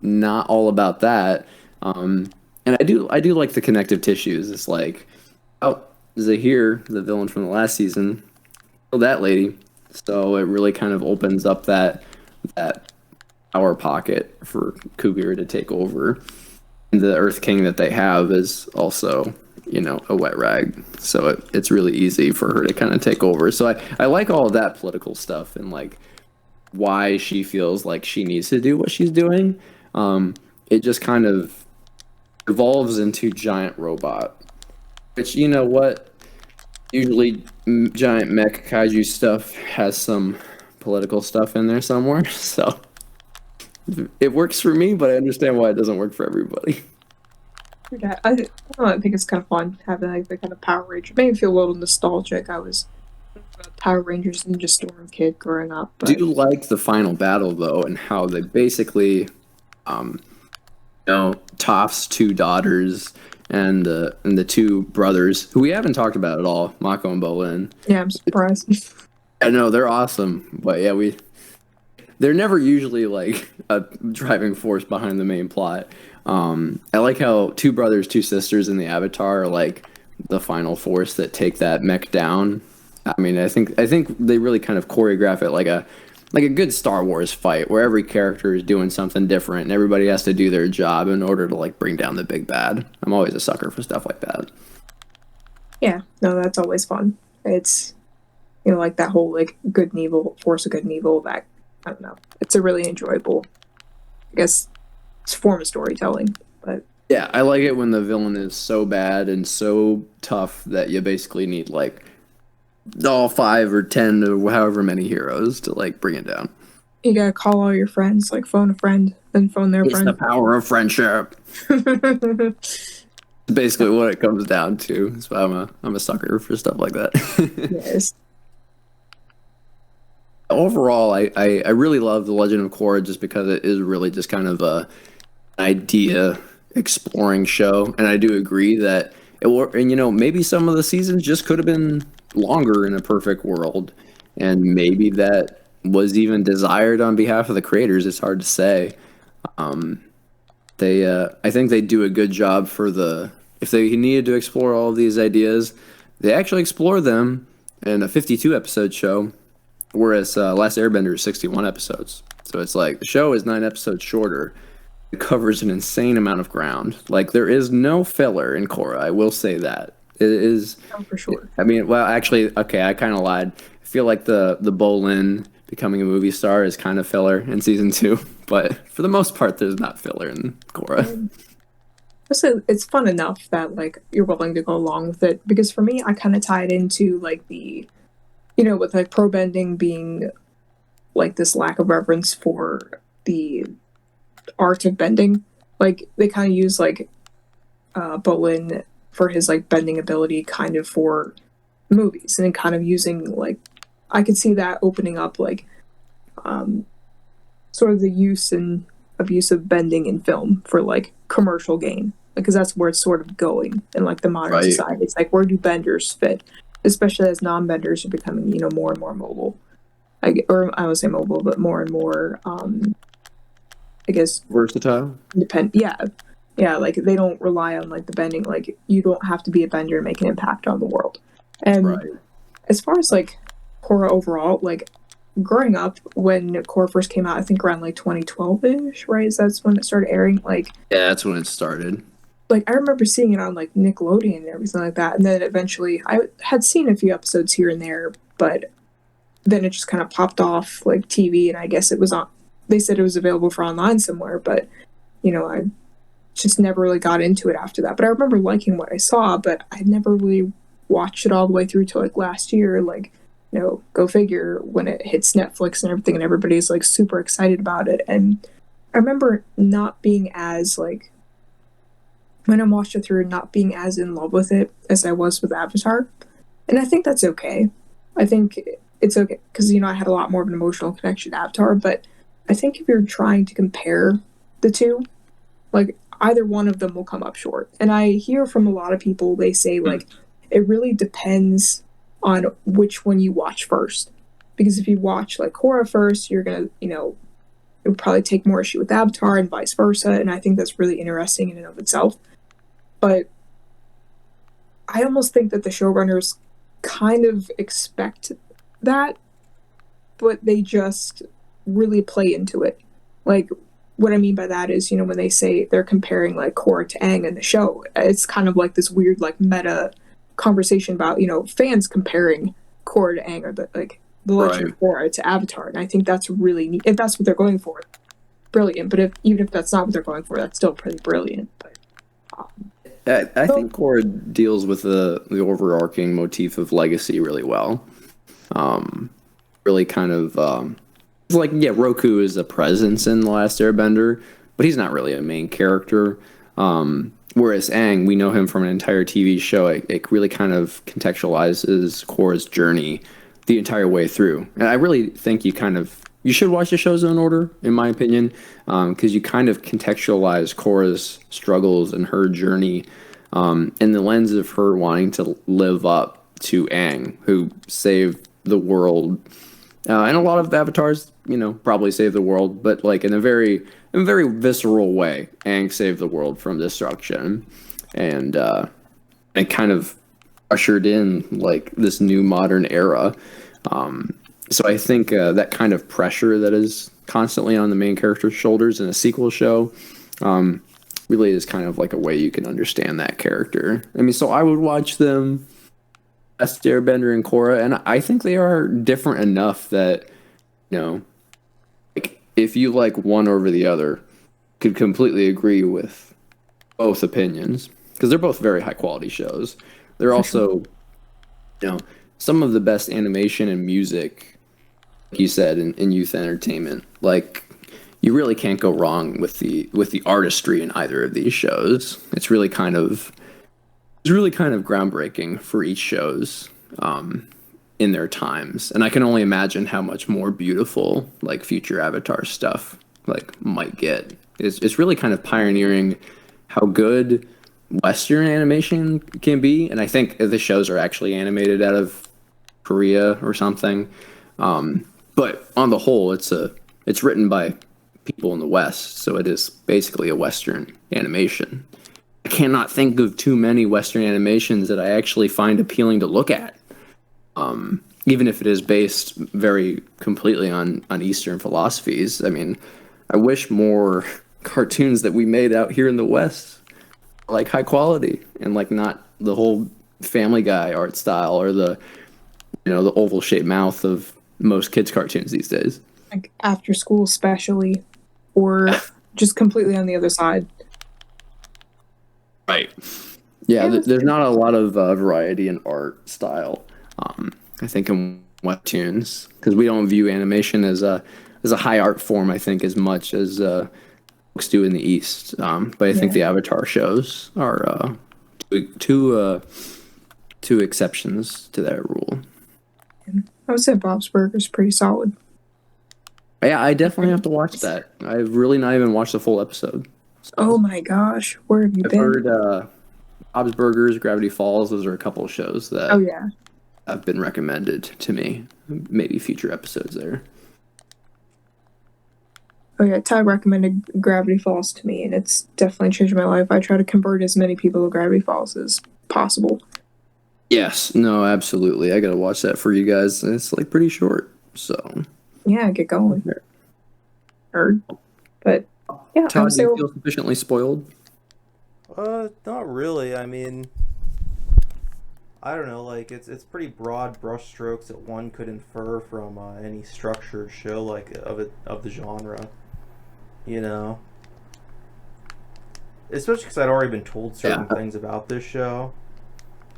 not all about that. And I do like the connective tissues. It's like, oh, Zahir, the villain from the last season, killed that lady. So it really kind of opens up that power pocket for Kubir to take over. And the Earth King that they have is also, a wet rag. So it's really easy for her to kind of take over. So I like all of that political stuff and like why she feels like she needs to do what she's doing. It just kind of evolves into giant robot, which you know what? Usually, giant mech kaiju stuff has some political stuff in there somewhere. So it works for me, but I understand why it doesn't work for everybody. Yeah, I don't know, I think it's kind of fun having like the kind of Power Ranger. It made me feel a little nostalgic. I was a Power Rangers Ninja Storm kid growing up, Do but like the final battle though, and how they basically, um, Toph's two daughters and the two brothers who we haven't talked about at all, Mako and Bolin. yeah, I'm surprised. I know they're awesome, but yeah, they're never usually like a driving force behind the main plot. I like how two brothers, two sisters in the Avatar are like the final force that take that mech down. I mean, I think they really kind of choreograph it like a good Star Wars fight where every character is doing something different and everybody has to do their job in order to like bring down the big bad. I'm always a sucker for stuff like that. Yeah, no, that's always fun. It's like that whole like good and evil, force of good and evil. That I don't know. It's a really enjoyable, I guess, it's a form of storytelling. But Yeah, I like it when the villain is so bad and so tough that you basically need like all 5 or 10 or however many heroes to like bring it down. you gotta call all your friends, like phone a friend, then phone their It's the friend. power of friendship. Basically, what it comes down to. So I'm a sucker for stuff like that. Yes. Overall, I really love the Legend of Korra just because it is really just kind of a idea exploring show, and I do agree that and maybe some of the seasons just could have been longer in a perfect world, and maybe that was even desired on behalf of the creators. It's hard to say. They I think they do a good job for if they needed to explore all of these ideas, they actually explore them in a 52 episode show, whereas Last Airbender is 61 episodes. So it's like the show is 9 episodes shorter. It covers an insane amount of ground. Like there is no filler in Korra. I will say that it is. Oh, for sure. I mean, well, actually, okay, I kind of lied. I feel like the Bolin becoming a movie star is kind of filler in season 2, but for the most part, there's not filler in Korra. Also, it's fun enough that like you're willing to go along with it because for me, I kind of tie it into like the, with like pro bending being like this lack of reverence for the art of bending. Like they kind of use like Bolin for his like bending ability kind of for movies and then kind of using like I could see that opening up like sort of the use and abuse of bending in film for like commercial gain because that's where it's sort of going in like the modern Right. society. It's like where do benders fit, especially as non-benders are becoming more and more mobile. Or I would say mobile, but more and more I guess Versatile. independent. Yeah, like they don't rely on like the bending. Like you don't have to be a bender to make an impact on the world. And Right. as far as like Korra overall, like growing up when Korra first came out, I think around like 2012-ish, right? That's when it started airing. Yeah, that's when it started. Like I remember seeing it on like Nickelodeon and everything like that. And then eventually I had seen a few episodes here and there, but then it just kind of popped off like TV and I guess it was on they said it was available for online somewhere, but I just never really got into it after that. But I remember liking what I saw, but I never really watched it all the way through till like last year. Like, go figure when it hits Netflix and everything, and everybody's like super excited about it. And I remember not being as like when I watched it through, not being as in love with it as I was with Avatar, and I think that's okay. I think it's okay because I had a lot more of an emotional connection to Avatar, but I think if you're trying to compare the two, like either one of them will come up short. And I hear from a lot of people they say like it really depends on which one you watch first. Because if you watch like Korra first, you're gonna, it would probably take more issue with Avatar and vice versa. And I think that's really interesting in and of itself. But I almost think that the showrunners kind of expect that, but they just really play into it. Like, what I mean by that is, when they say they're comparing like Korra to Aang in the show, it's kind of like this weird like meta conversation about fans comparing Korra to Aang or the Legend Right. of Korra to Avatar, and I think that's really neat. If that's what they're going for, brilliant. But if even if that's not what they're going for, that's still pretty brilliant. But I so think Korra deals with the overarching motif of legacy really well. Um, really kind of it's like, yeah, Roku is a presence in The Last Airbender, but he's not really a main character. Whereas Aang, we know him from an entire TV show. It really kind of contextualizes Korra's journey the entire way through, and I really think you should watch the shows in order, in my opinion, because you kind of contextualize Korra's struggles and her journey in the lens of her wanting to live up to Aang, who saved the world. And a lot of avatars, probably save the world, but like in a very visceral way. Aang saved the world from destruction, and it kind of ushered in like this new modern era. So I think that kind of pressure that is constantly on the main character's shoulders in a sequel show really is kind of like a way you can understand that character. I mean, so I would watch them, Last Airbender and Korra, and I think they are different enough that you know, like if you like one over the other, could completely agree with both opinions because they're both very high quality shows. They're for sure. also, you know, some of the best animation and music, like you said, in youth entertainment. Like you really can't go wrong with the artistry in either of these shows. It's really kind of groundbreaking for each shows in their times, and I can only imagine how much more beautiful like future Avatar stuff like might get. It's really kind of pioneering how good Western animation can be, and I think the shows are actually animated out of Korea or something. But on the whole, it's written by people in the West, so it is basically a Western animation. I cannot think of too many Western animations that I actually find appealing to look at, even if it is based very completely on Eastern philosophies. I mean, I wish more cartoons that we made out here in the West like high quality and like not the whole Family Guy art style or the oval shaped mouth of most kids cartoons these days. Like after school, especially, or just completely on the other side. Right. Yeah, Yeah, that's there's good. not a lot of variety in art style. I think in webtoons because we don't view animation as a high art form. I think as much as folks do in the East. But I think Yeah, the Avatar shows are two exceptions to that rule. I would say Bob's Burgers pretty solid. Yeah, I definitely have to watch that. I've really not even watched the full episode. Oh So my gosh, where have you I've been? heard Bob's Burgers, Gravity Falls. Those are a couple of shows Oh that yeah, have been recommended to me. Maybe future episodes there. oh yeah. Ty recommended Gravity Falls to me, and it's definitely changed my life. I try to convert as many people to Gravity Falls as possible. Yes, no, absolutely. I gotta watch that for you guys. It's like pretty short, so. Yeah, get going, nerd. But yeah, I would Todd, do say you well, feel sufficiently spoiled? Not really. I mean, I don't know. Like, it's pretty broad brushstrokes that one could infer from any structured show like of the genre. You know, especially because I'd already been told Yeah. certain things about this show.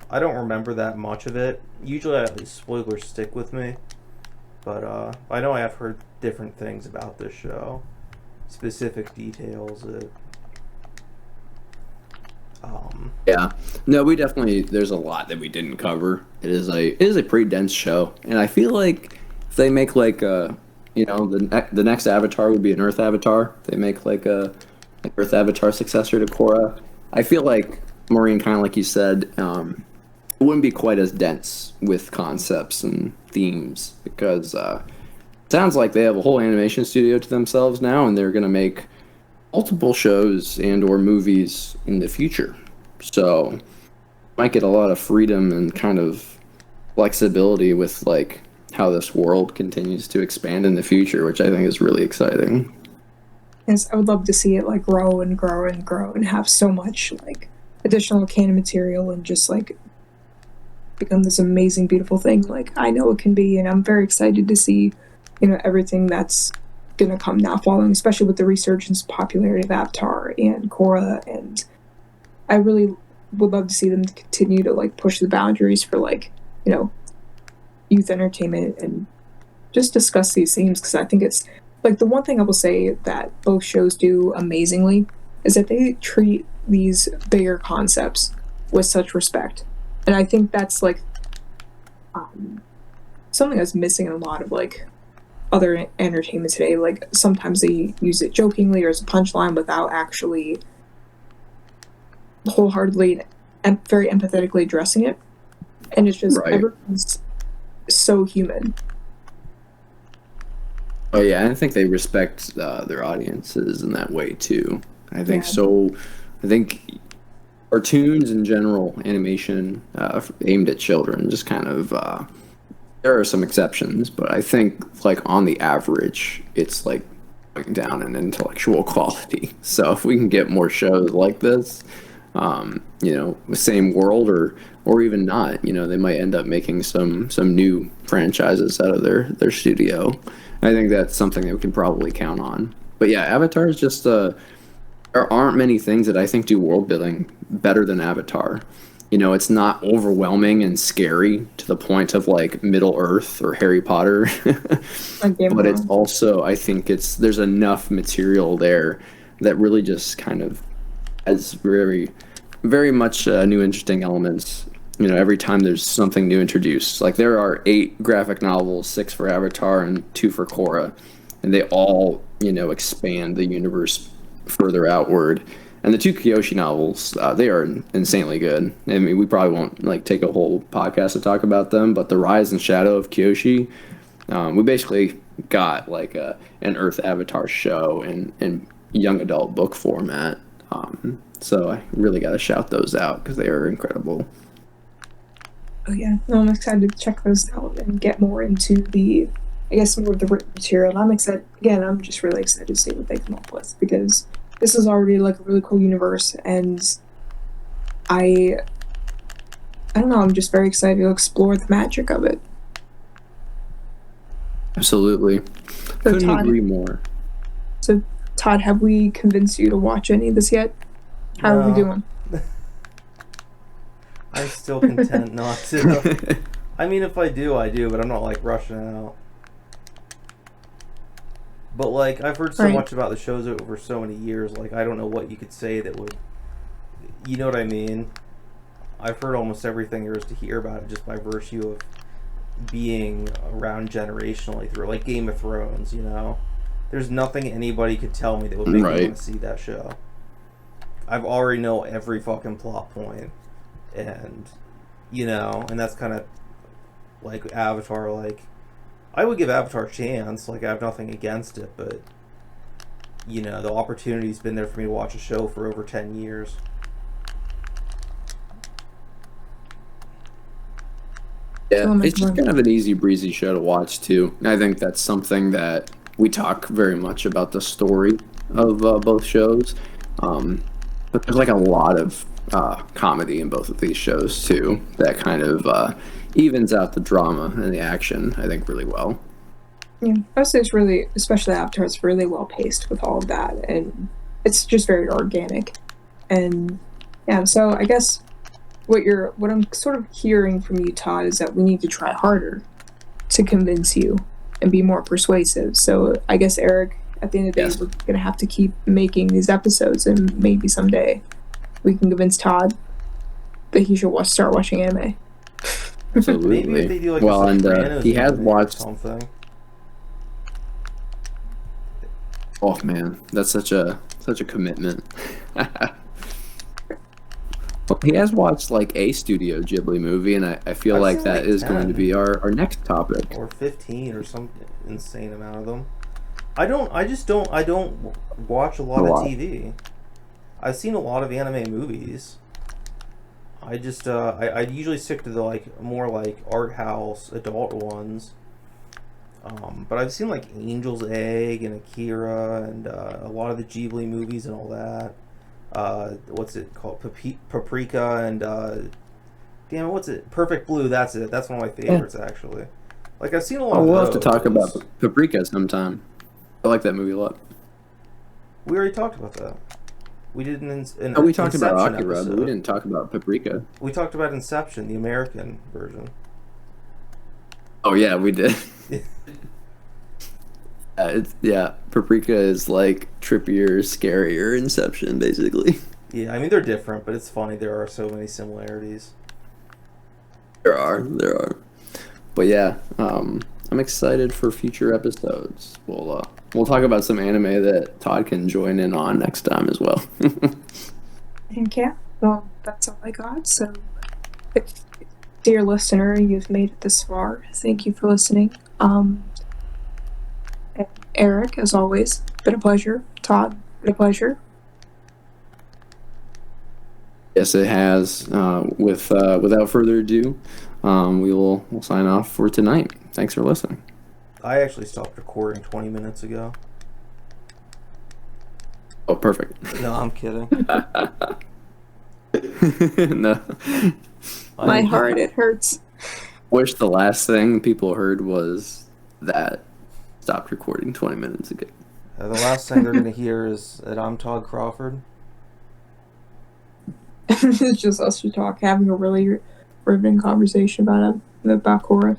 I don't remember that much of it. Usually, these spoilers stick with me, but I know I have heard different things about this show. specific details. Yeah, no, we definitely there's a lot that we didn't cover. It is a pretty dense show, and I feel like if they make like the next Avatar would be an Earth Avatar. They make like a an Earth Avatar successor to Korra. I feel like Maureen, kind of like you said, it wouldn't be quite as dense with concepts and themes because it sounds like they have a whole animation studio to themselves now, and they're gonna make multiple shows and or movies in the future. So might get a lot of freedom and kind of flexibility with like how this world continues to expand in the future, which I think is really exciting. Yes, I would love to see it like grow and grow and grow and have so much like additional canon material and just like become this amazing, beautiful thing. Like I know it can be, and I'm very excited to see, everything that's gonna come now following, especially with the resurgence popularity of Avatar and Korra, and I really would love to see them continue to like push the boundaries for like, youth entertainment and just discuss these themes because I think it's like the one thing I will say that both shows do amazingly is that they treat these bigger concepts with such respect. And I think that's like something that's missing in a lot of like other entertainment today. Like sometimes they use it jokingly or as a punchline without actually wholeheartedly and very empathetically addressing it. And it's just Right. everyone's so human. Oh yeah, I think they respect their audiences in that way too. I think Yeah. so. I think cartoons in general, animation aimed at children, just kind of there are some exceptions, but I think like on the average, it's like going down in intellectual quality. So if we can get more shows like this, the same world or even not, they might end up making some new franchises out of their studio. I think that's something that we can probably count on. But yeah, Avatar is just there aren't many things that I think do world building better than Avatar. It's not overwhelming and scary to the point of like Middle Earth or Harry Potter, Like Game of but it's Thrones. also I think there's enough material there that really just kind of has very very much new interesting elements. Every time there's something new introduced, like there are 8 graphic novels, 6 for Avatar and 2 for Korra, and they all expand the universe further outward. And the 2 Kyoshi novels, they are insanely good. I mean, we probably won't like take a whole podcast to talk about them, but the Rise and Shadow of Kyoshi, we basically got like an Earth Avatar show in young adult book format. So I really got to shout those out because they are incredible. Oh yeah, no, I'm excited to check those out and get more into I guess more of the written material. And I'm excited again. I'm just really excited to see what they come up with because this is already like a really cool universe, and I don't know. I'm just very excited to explore the magic of it. Absolutely. So Couldn't Todd, agree more. so Todd, have we convinced you to watch any of this yet? How are we No. doing? I'm still content not to. I mean, if I do, I do, but I'm not like rushing out. But like, I've heard so Right. much about the shows over so many years. Like, I don't know what you could say that would, you know what I mean? I've heard almost everything there is to hear about it just by virtue of being around generationally through, like Game of Thrones. There's nothing anybody could tell me that would make me Right. want to see that show. I've already know every fucking plot point, and and that's kind of like Avatar. Like, I would give Avatar a chance. Like, I have nothing against it, but the opportunity's been there for me to watch a show for over 10 years. Yeah, Oh my it's just God. kind of an easy breezy show to watch too. And I think that's something that we talk very much about the story of both shows. But there's like a lot of comedy in both of these shows too that kind of evens out the drama and the action, I think, really well. Yeah, I would say it's really, especially Avatar, it's really well paced with all of that, and it's just very organic. And yeah, so I guess what I'm sort of hearing from you, Todd, is that we need to try harder to convince you and be more persuasive. So I guess Eric, at the end of the Yes. day, we're gonna have to keep making these episodes, and maybe someday we can convince Todd that he should start watching anime. Absolutely. Maybe if they do like well, a and Sopranos he has anime or watched. something. Oh man, that's such a commitment. Well, he has watched like a Studio Ghibli movie, and I feel I've like seen that like is going to 10 be our next topic. or 15 or some insane amount of them. I don't watch a lot A of lot. TV. I've seen a lot of anime movies. I usually stick to the like more like art house adult ones. But I've seen like Angel's Egg and Akira and a lot of the Ghibli movies and all that. What's it called? Paprika and damn it, what's it? Perfect Blue. That's it. That's one of my favorites actually. Like I've seen a lot Oh, of we'll those. have to talk about Paprika sometime. I like that movie a lot. We already talked about that. We did an Oh, we talked about Inception Akira, episode. but we didn't talk about Paprika. We talked about Inception, the American version. Oh yeah, we did. Paprika is like trippier, scarier Inception, basically. Yeah, I mean they're different, but it's funny. There are so many similarities. There are. But yeah, I'm excited for future episodes. We'll talk about some anime that Todd can join in on next time as well. And yeah, well, that's all I got. So, if, dear listener, you've made it this far, thank you for listening. And Eric, as always, been a pleasure. Todd, been a pleasure. Yes, it has. Without further ado, we'll sign off for tonight. Thanks for listening. I actually stopped recording 20 minutes ago. Oh, perfect. No, I'm kidding. No. My heart, it hurts. Wish the last thing people heard was that stopped recording 20 minutes ago. The last thing they're gonna hear is that I'm Todd Crawford. It's just us to talk, having a really riveting conversation about Korra.